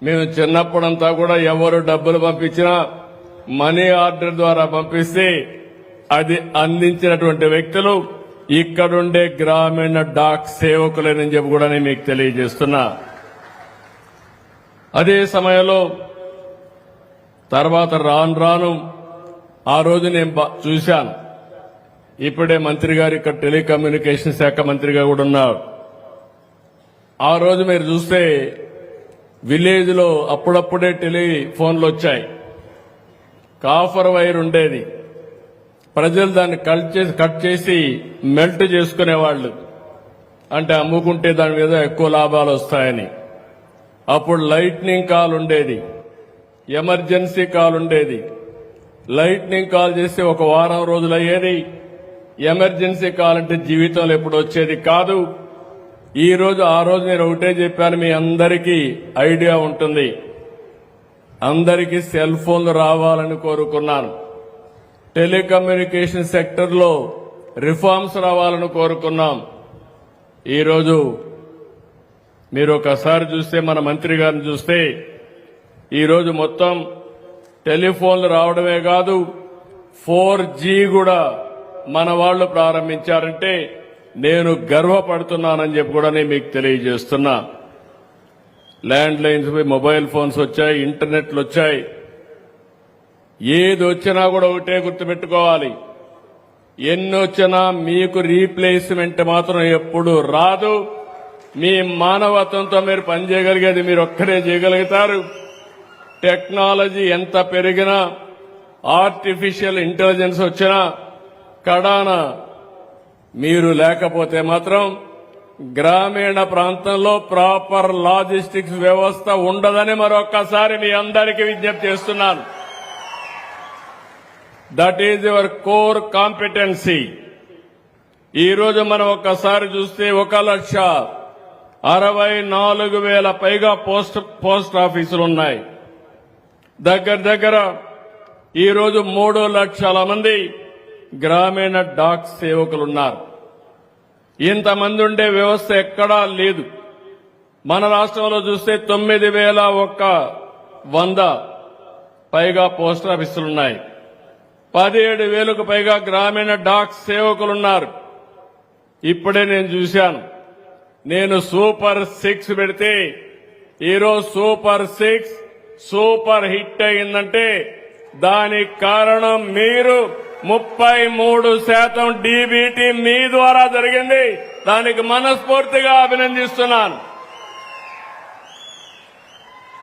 మేము చిన్నప్పుడంతా కూడా ఎవరు డబ్బులు పంపించినా మనీ ఆర్డర్ ద్వారా పంపిస్తే అది అందించినటువంటి వ్యక్తులు ఇక్కడుండే గ్రామీణ డాక్ సేవకులేనని చెప్పి కూడా నేను మీకు తెలియజేస్తున్నా. అదే సమయంలో తర్వాత రాను ఆ రోజు నేను చూశాను. ఇప్పుడే మంత్రి గారు ఇక్కడ టెలికమ్యూనికేషన్ శాఖ మంత్రిగా కూడా ఉన్నారు. ఆ రోజు మీరు చూస్తే విలేజ్ లో అప్పుడప్పుడే టెలిఫోన్లు వచ్చాయి. కాఫర్ వైర్ ఉండేది. ప్రజలు దాన్ని కట్ చేసి మెల్ట్ చేసుకునేవాళ్లు. అంటే అమ్ముకుంటే దాని మీద ఎక్కువ లాభాలు వస్తాయని. అప్పుడు లైట్నింగ్ కాల్ ఉండేది, ఎమర్జెన్సీ కాల్ ఉండేది. లైట్నింగ్ కాల్ చేస్తే ఒక వారం రోజులు అయ్యేది. ఎమర్జెన్సీ కాల్ అంటే జీవితంలో ఎప్పుడు వచ్చేది కాదు. ఆ రోజు నేను ఒకటే చెప్పాను, మీ అందరికీ ఐడియా ఉంటుంది. అందరికీ సెల్ ఫోన్లు రావాలని కోరుకున్నాను. టెలికమ్యూనికేషన్ సెక్టర్ లో రిఫార్మ్స్ రావాలని కోరుకున్నాం. ఈరోజు మీరు ఒకసారి చూస్తే, మన మంత్రి గారిని చూస్తే, ఈరోజు మొత్తం టెలిఫోన్లు రావడమే కాదు 4G కూడా మన వాళ్ళు ప్రారంభించారంటే నేను గర్వపడుతున్నానని చెప్పి కూడా నేను మీకు తెలియజేస్తున్నా. ల్యాండ్ లైన్స్ పై మొబైల్ ఫోన్స్ వచ్చాయి, ఇంటర్నెట్లు వచ్చాయి. ఏది వచ్చినా కూడా ఒకటే గుర్తుపెట్టుకోవాలి, ఎన్ని వచ్చినా మీకు రీప్లేస్మెంట్ మాత్రం ఎప్పుడు రాదు. మీ మానవత్వంతో మీరు పనిచేయగలిగేది మీరు ఒక్కరే చేయగలుగుతారు. టెక్నాలజీ ఎంత పెరిగినా, ఆర్టిఫిషియల్ ఇంటెలిజెన్స్ వచ్చినా, కడాన మీరు లేకపోతే మాత్రం గ్రామీణ ప్రాంతంలో ప్రాపర్ లాజిస్టిక్స్ వ్యవస్థ ఉండదని మరొక్కసారి మీ అందరికీ విజ్ఞప్తి చేస్తున్నాను. That is your core competency. ఈరోజు మనం ఒక్కసారి చూస్తే 1,64,000 పైగా పోస్ట్ ఆఫీసులు ఉన్నాయి. దగ్గర ఈరోజు 3 లక్షల మంది గ్రామీణ డాక్ సేవకులున్నారు. ఇంతమంది ఉండే వ్యవస్థ ఎక్కడా లేదు. మన రాష్ట్రంలో చూస్తే 9,100 పైగా పోస్ట్ ఆఫీసులున్నాయి. 17,000కు పైగా గ్రామీణ డాక్ సేవకులున్నారు. ఇప్పుడే నేను చూశాను. నేను సూపర్ 6 పెడితే ఈరోజు సూపర్ 6 సూపర్ హిట్ అయిందంటే దానికి కారణం మీరు. 33% డీబీటీ మీ ద్వారా జరిగింది. దానికి మనస్ఫూర్తిగా అభినందిస్తున్నాను.